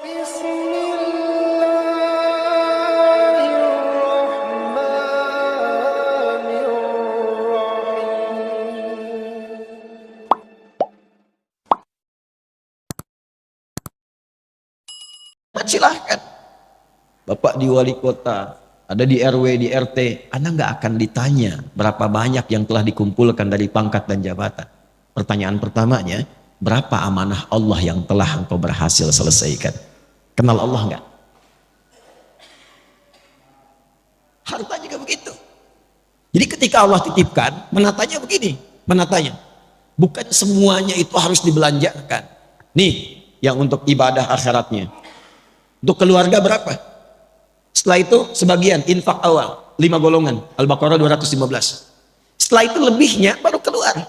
Silahkan. Bapak di wali kota, ada di RW, di RT, Anda nggak akan ditanya berapa banyak yang telah dikumpulkan dari pangkat dan jabatan. Pertanyaan pertamanya, berapa amanah Allah yang telah engkau berhasil selesaikan? Kenal Allah nggak? Harta juga begitu. Jadi ketika Allah titipkan, menatanya begini, menatanya. Bukan semuanya itu harus dibelanjakan. Nih, yang untuk ibadah akhiratnya. Untuk keluarga berapa? Setelah itu sebagian infak awal 5 golongan Al-Baqarah 215. Setelah itu lebihnya baru keluar.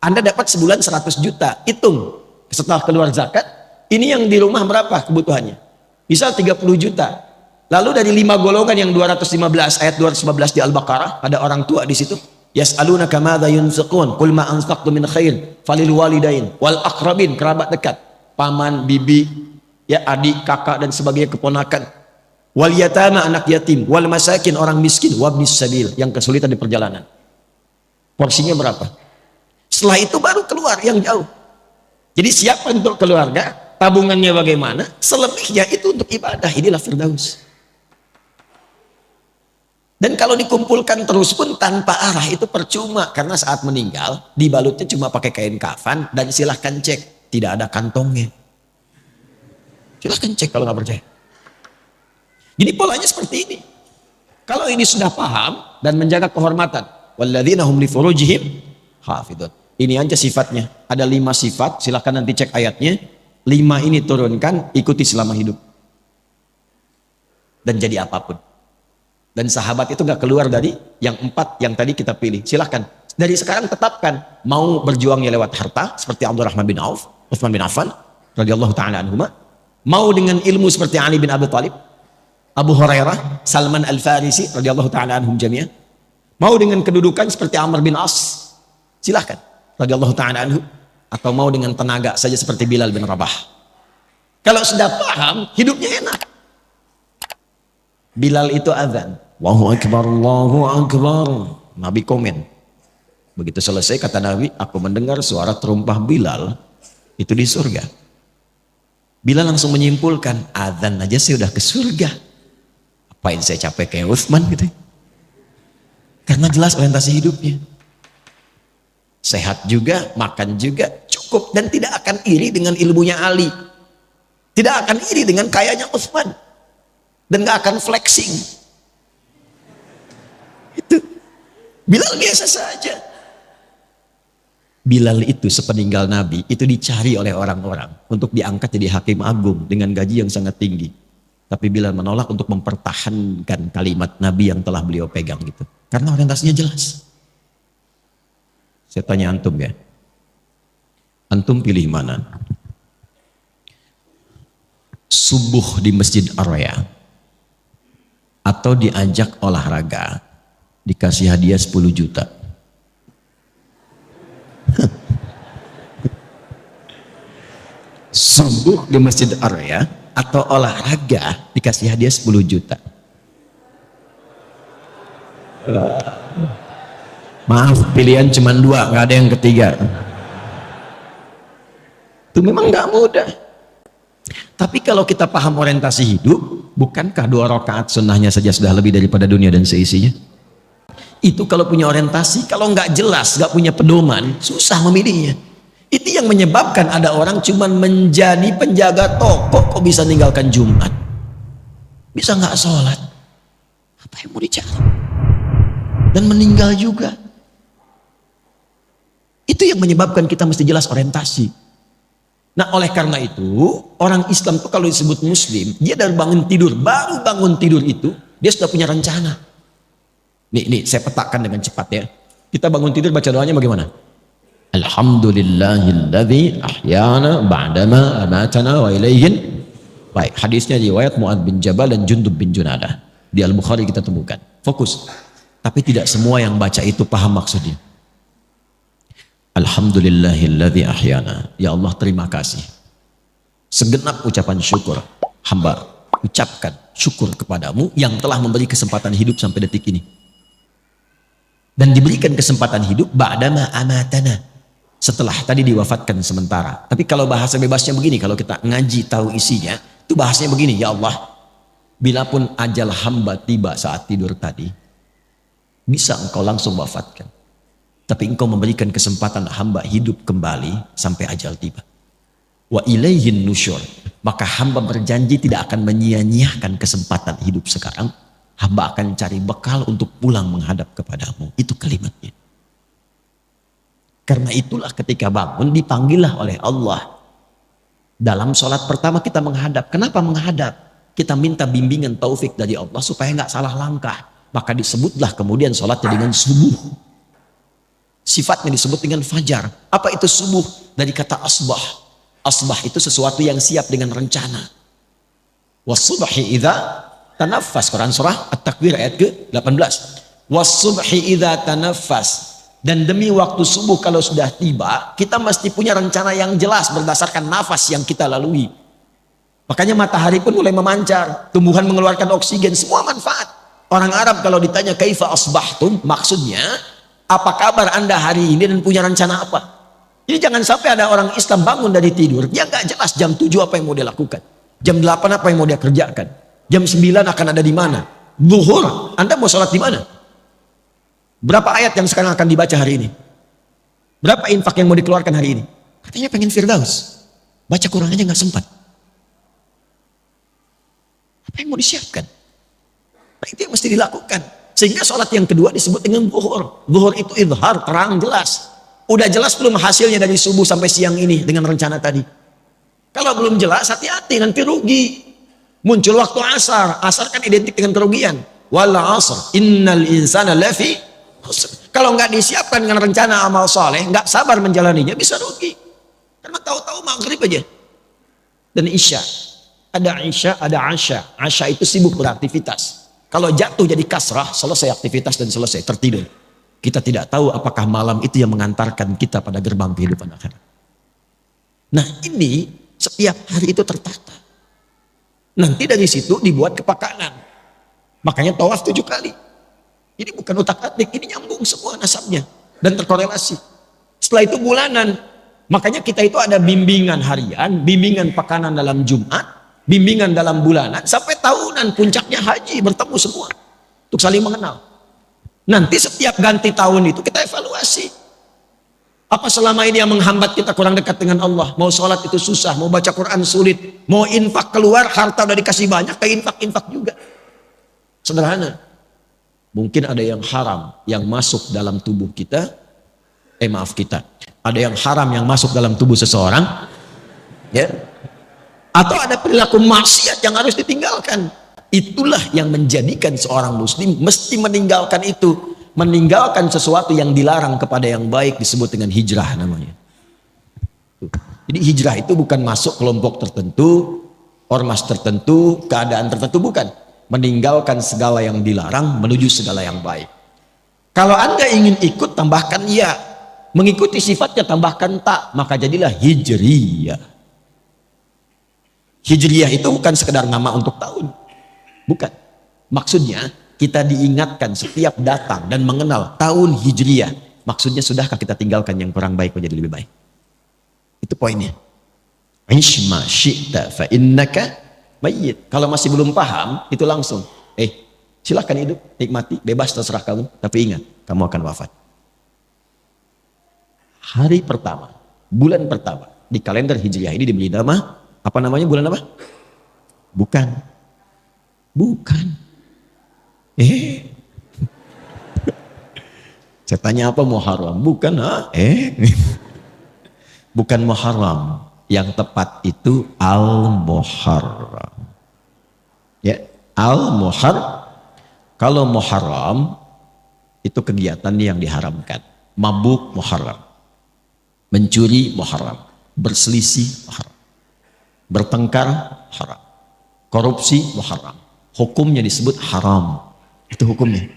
Anda dapat sebulan 100 juta, hitung setelah keluar zakat. Ini yang di rumah berapa kebutuhannya? Misal 30 juta. Lalu dari 5 golongan yang 215, ayat 215 di Al-Baqarah, ada orang tua di situ. Yas'alunaka madza yunfiqun qul ma anfaqtum min khair falil walidain wal aqrabin, kerabat dekat, paman, bibi, ya adik, kakak dan sebagainya, keponakan, wal yatama, anak yatim, wal masakin, orang miskin, wabnis sabil, yang kesulitan di perjalanan. Porsinya berapa? Setelah itu baru keluar yang jauh. Jadi siapa untuk keluarga, tabungannya bagaimana, selebihnya itu untuk ibadah. Inilah Firdaus. Dan kalau dikumpulkan terus pun tanpa arah itu percuma, karena saat meninggal dibalutnya cuma pakai kain kafan dan silahkan cek, tidak ada kantongnya. Silahkan cek kalau nggak percaya. Jadi polanya seperti ini. Kalau ini sudah paham dan menjaga kehormatan, walladzina hum li furujihim hafidun. Ini aja sifatnya. Ada 5 sifat, silahkan nanti cek ayatnya. 5 ini turunkan, ikuti selama hidup. Dan jadi apapun. Dan sahabat itu nggak keluar dari yang 4 yang tadi kita pilih. Silahkan. Dari sekarang tetapkan. Mau berjuangnya lewat harta, seperti Abdurrahman bin Auf, Utsman bin Affan, radhiyallahu ta'ala anhuma. Mau dengan ilmu seperti Ali bin Abi Thalib, Abu Hurairah, Salman Al-Farisi radhiyallahu ta'ala anhum jami'an. Mau dengan kedudukan seperti Amr bin As, silahkan radhiyallahu ta'ala anhu. Atau mau dengan tenaga saja seperti Bilal bin Rabah. Kalau sudah paham, hidupnya enak. Bilal itu azan, Allahu Akbar, Allahu Akbar. Nabi komen. Begitu selesai kata Nabi, aku mendengar suara terumpah Bilal itu di surga. Bilal langsung menyimpulkan, azan aja saya udah ke surga. Apain saya capek kayak Utsman gitu. Karena jelas orientasi hidupnya. Sehat juga, makan juga, cukup. Dan tidak akan iri dengan ilmunya Ali. Tidak akan iri dengan kayanya Utsman. Dan gak akan flexing. Itu. Bilal biasa saja. Bilal itu sepeninggal Nabi itu dicari oleh orang-orang untuk diangkat jadi hakim agung dengan gaji yang sangat tinggi. Tapi Bilal menolak untuk mempertahankan kalimat Nabi yang telah beliau pegang gitu. Karena orientasinya jelas. Saya tanya antum ya. Antum pilih mana? Subuh di Masjid Ar-Raya atau diajak olahraga dikasih hadiah 10 juta? Subuh di Masjid Ar-Raya atau olahraga dikasih hadiah 10 juta? Maaf, pilihan cuma 2, nggak ada yang ketiga. Itu memang nggak mudah. Tapi kalau kita paham orientasi hidup, bukankah 2 rakaat sunnahnya saja sudah lebih daripada dunia dan seisinya? Itu kalau punya orientasi. Kalau nggak jelas, nggak punya pedoman, susah memilihnya. Itu yang menyebabkan ada orang cuma menjadi penjaga toko kok bisa meninggalkan Jumat, bisa nggak sholat, apa yang mau dicari, dan meninggal juga. Itu yang menyebabkan kita mesti jelas orientasi. Nah, oleh karena itu orang Islam itu kalau disebut muslim, dia dari bangun tidur, baru bangun tidur itu dia sudah punya rencana. Nih saya petakan dengan cepat ya. Kita bangun tidur baca doanya bagaimana? Alhamdulillahilladzi ahyana ba'dama amatana wa ilaihin. Baik, hadisnya riwayat Mu'adz bin Jabal dan Jundub bin Junadah. Di Al-Bukhari kita temukan. Fokus. Tapi tidak semua yang baca itu paham maksudnya. Alhamdulillahilladzi ahyana. Ya Allah, terima kasih. Segenap ucapan syukur hamba ucapkan syukur kepadamu yang telah memberi kesempatan hidup sampai detik ini. Dan diberikan kesempatan hidup ba'dama amatana, setelah tadi diwafatkan sementara. Tapi kalau bahasa bebasnya begini, kalau kita ngaji tahu isinya, itu bahasanya begini, ya Allah, bila pun ajal hamba tiba saat tidur tadi, bisa engkau langsung wafatkan. Tapi engkau memberikan kesempatan hamba hidup kembali sampai ajal tiba. Wa ilaihin nusyur, maka hamba berjanji tidak akan menyia-nyiakan kesempatan hidup sekarang. Hamba akan cari bekal untuk pulang menghadap kepadamu. Itu kalimatnya. Karena itulah ketika bangun dipanggillah oleh Allah. Dalam sholat pertama kita menghadap. Kenapa menghadap? Kita minta bimbingan taufik dari Allah supaya nggak salah langkah. Maka disebutlah kemudian sholatnya dengan subuh. Sifatnya disebut dengan fajar. Apa itu subuh? Dari kata asbah. Asbah itu sesuatu yang siap dengan rencana. Wasubhi idza tanaffas. Quran surah At-Takwir ayat ke-18. Wasubhi idza tanaffas. Dan demi waktu subuh kalau sudah tiba, kita mesti punya rencana yang jelas berdasarkan nafas yang kita lalui. Makanya matahari pun mulai memancar, tumbuhan mengeluarkan oksigen, semua manfaat. Orang Arab kalau ditanya kaifa asbahtum, maksudnya apa kabar anda hari ini dan punya rencana apa? Jadi jangan sampai ada orang Islam bangun dari tidur, dia nggak jelas jam 7 apa yang mau dia lakukan, jam 8 apa yang mau dia kerjakan, jam 9 akan ada di mana, zuhur anda mau sholat di mana? Berapa ayat yang sekarang akan dibaca hari ini? Berapa infak yang mau dikeluarkan hari ini? Katanya pengen Firdaus, baca Quran aja nggak sempat. Apa yang mau disiapkan? Nah, itu yang mesti dilakukan. Sehingga sholat yang kedua disebut dengan zuhur. Zuhur itu idhar, terang, jelas. Udah jelas belum hasilnya dari subuh sampai siang ini dengan rencana tadi? Kalau belum jelas, hati-hati, nanti rugi. Muncul waktu asar. Asar kan identik dengan kerugian. Wal asr, innal insana lafi khusr. Kalau nggak disiapkan dengan rencana amal soleh, nggak sabar menjalaninya, bisa rugi. Karena tahu-tahu maghrib aja. Dan isya. Ada isya, ada asya. Asya itu sibuk beraktivitas. Kalau jatuh jadi kasrah, selesai aktivitas dan selesai, tertidur. Kita tidak tahu apakah malam itu yang mengantarkan kita pada gerbang kehidupan akhirat. Nah ini setiap hari itu tertata. Nanti dari situ dibuat kepakanan. Makanya tawaf 7 kali. Ini bukan utak-atik, ini nyambung semua nasabnya. Dan terkorelasi. Setelah itu bulanan. Makanya kita itu ada bimbingan harian, bimbingan pekanan dalam Jumat, bimbingan dalam bulanan, sampai tahunan puncaknya haji, bertemu semua. Untuk saling mengenal. Nanti setiap ganti tahun itu kita evaluasi. Apa selama ini yang menghambat kita kurang dekat dengan Allah? Mau sholat itu susah, mau baca Quran sulit, mau infak keluar, harta udah dikasih banyak, kayak infak-infak juga. Sederhana. Mungkin ada yang haram yang masuk dalam tubuh kita. Ada yang haram yang masuk dalam tubuh seseorang. Ya. Atau ada perilaku maksiat yang harus ditinggalkan. Itulah yang menjadikan seorang muslim mesti meninggalkan itu. Meninggalkan sesuatu yang dilarang kepada yang baik disebut dengan hijrah namanya. Jadi hijrah itu bukan masuk kelompok tertentu, ormas tertentu, keadaan tertentu, bukan. Meninggalkan segala yang dilarang menuju segala yang baik. Kalau anda ingin ikut, tambahkan ya. Mengikuti sifatnya tambahkan tak, maka jadilah hijriyah. Hijriyah itu bukan sekedar nama untuk tahun. Bukan. Maksudnya kita diingatkan setiap datang dan mengenal tahun hijriyah. Maksudnya sudahkah kita tinggalkan yang kurang baik menjadi lebih baik? Itu poinnya. Ish ma syi'ta fa innaka mayyit. Kalau masih belum paham, itu langsung. Silakan hidup, nikmati, bebas terserah kamu. Tapi ingat, kamu akan wafat. Hari pertama, bulan pertama di kalender hijriah ini diberi nama apa namanya? Bulan apa? Bukan. Saya tanya apa Muharram? Bukan, bukan Muharram. Yang tepat itu Al-Muharram. Ya, Al-Muharram. Kalau Muharram itu kegiatan yang diharamkan. Mabuk Muharram. Mencuri Muharram. Berselisih Muharram. Bertengkar haram. Korupsi Muharram. Hukumnya disebut haram. Itu hukumnya.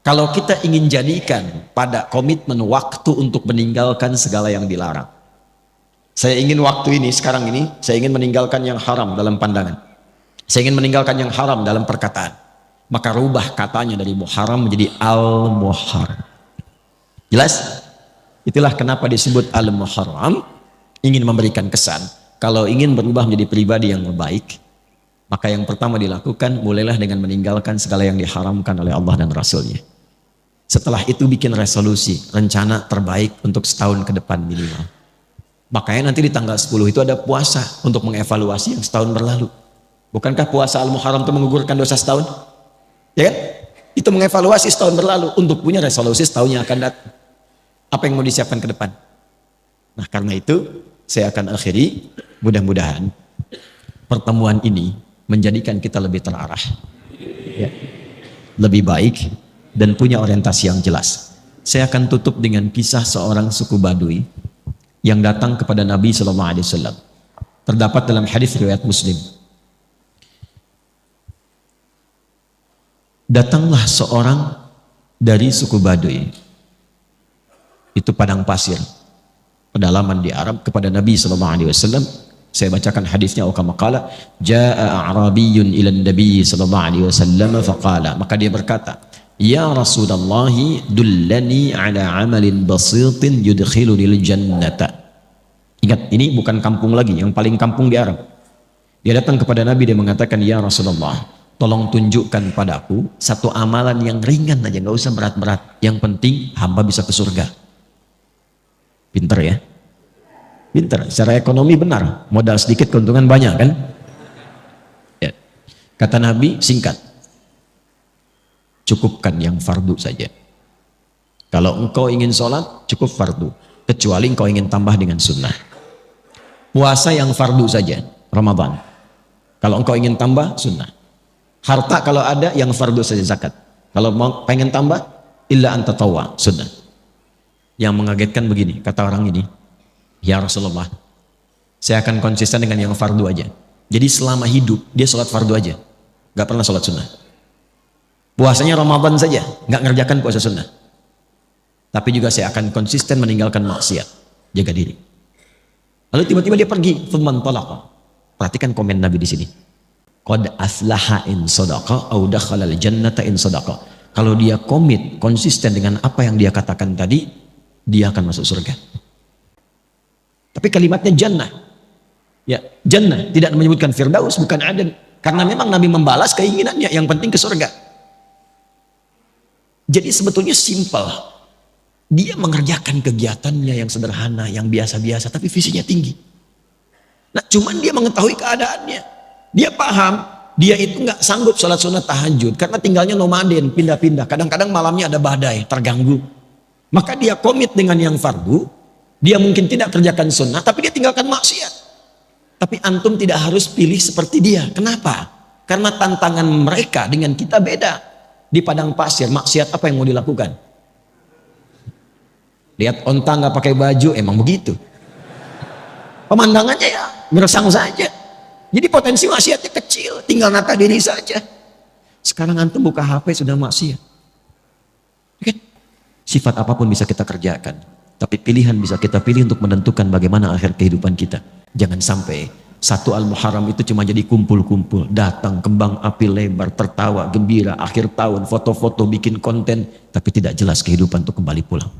Kalau kita ingin jadikan pada komitmen waktu untuk meninggalkan segala yang dilarang. Saya ingin waktu ini, sekarang ini, saya ingin meninggalkan yang haram dalam pandangan. Saya ingin meninggalkan yang haram dalam perkataan. Maka rubah katanya dari muharram menjadi al-muharram. Jelas? Itulah kenapa disebut al-muharram. Ingin memberikan kesan. Kalau ingin berubah menjadi pribadi yang baik, maka yang pertama dilakukan, mulailah dengan meninggalkan segala yang diharamkan oleh Allah dan Rasulnya. Setelah itu bikin resolusi, rencana terbaik untuk setahun ke depan minimal. Makanya nanti di tanggal 10 itu ada puasa untuk mengevaluasi yang setahun berlalu. Bukankah puasa al-muharram itu menggugurkan dosa setahun? Ya kan? Itu mengevaluasi setahun berlalu untuk punya resolusi setahun yang akan datang. Apa yang mau disiapkan ke depan? Nah, karena itu saya akan akhiri, mudah-mudahan pertemuan ini menjadikan kita lebih terarah, ya, lebih baik, dan punya orientasi yang jelas. Saya akan tutup dengan kisah seorang suku Badui yang datang kepada Nabi SAW. Terdapat dalam hadis riwayat Muslim. Datanglah seorang dari suku Badui, itu padang pasir, pedalaman di Arab, kepada Nabi SAW. Saya bacakan hadisnya. Qala jaa a'rabiyyun ila Nabi SAW faqala, maka dia berkata, ya Rasulullah, dullani ala amalin basitin yudkhilunil jannata. Ingat, ini bukan kampung lagi, yang paling kampung di Arab. Dia datang kepada Nabi, dia mengatakan, ya Rasulullah, tolong tunjukkan padaku satu amalan yang ringan aja, nggak usah berat-berat, yang penting hamba bisa ke surga. Pinter ya? Pinter, secara ekonomi benar, modal sedikit keuntungan banyak kan? Ya. Kata Nabi, singkat, cukupkan yang fardu saja. Kalau engkau ingin sholat, cukup fardu, kecuali engkau ingin tambah dengan sunnah. Puasa yang fardu saja, Ramadan. Kalau engkau ingin tambah, sunnah. Harta kalau ada, yang fardu saja, zakat. Kalau mau pengen tambah, illa anta tawwa, sunnah. Yang mengagetkan begini, kata orang ini, ya Rasulullah, saya akan konsisten dengan yang fardu aja. Jadi selama hidup, dia sholat fardu aja, gak pernah sholat sunnah. Puasanya Ramadan saja, nggak ngerjakan puasa sunnah. Tapi juga saya akan konsisten meninggalkan maksiat, jaga diri. Lalu tiba-tiba dia pergi, thumman talaqa. Perhatikan komen Nabi di sini. Qad aflaha in sadaqa au dakhala al-jannata in sadaqa. Kalau dia komit, konsisten dengan apa yang dia katakan tadi, dia akan masuk surga. Tapi kalimatnya jannah. Ya, jannah, tidak menyebutkan firdaus, bukan aden. Karena memang Nabi membalas keinginannya, yang penting ke surga. Jadi sebetulnya simpel. Dia mengerjakan kegiatannya yang sederhana, yang biasa-biasa, tapi visinya tinggi. Nah, cuman dia mengetahui keadaannya. Dia paham, dia itu nggak sanggup sholat sunat tahajud, karena tinggalnya nomaden, pindah-pindah. Kadang-kadang malamnya ada badai, terganggu. Maka dia komit dengan yang fardu, dia mungkin tidak kerjakan sunnah, tapi dia tinggalkan maksiat. Tapi antum tidak harus pilih seperti dia. Kenapa? Karena tantangan mereka dengan kita beda. Di padang pasir, maksiat apa yang mau dilakukan? Lihat onta nggak pakai baju, emang begitu. Pemandangannya ya gersang saja. Jadi potensi maksiatnya kecil, tinggal nata diri saja. Sekarang antum buka HP sudah maksiat. Oke? Sifat apapun bisa kita kerjakan, tapi pilihan bisa kita pilih untuk menentukan bagaimana akhir kehidupan kita. Jangan sampai satu al-muharram itu cuma jadi kumpul-kumpul, datang kembang api lebar, tertawa, gembira, akhir tahun, foto-foto, bikin konten, tapi tidak jelas kehidupan untuk kembali pulang.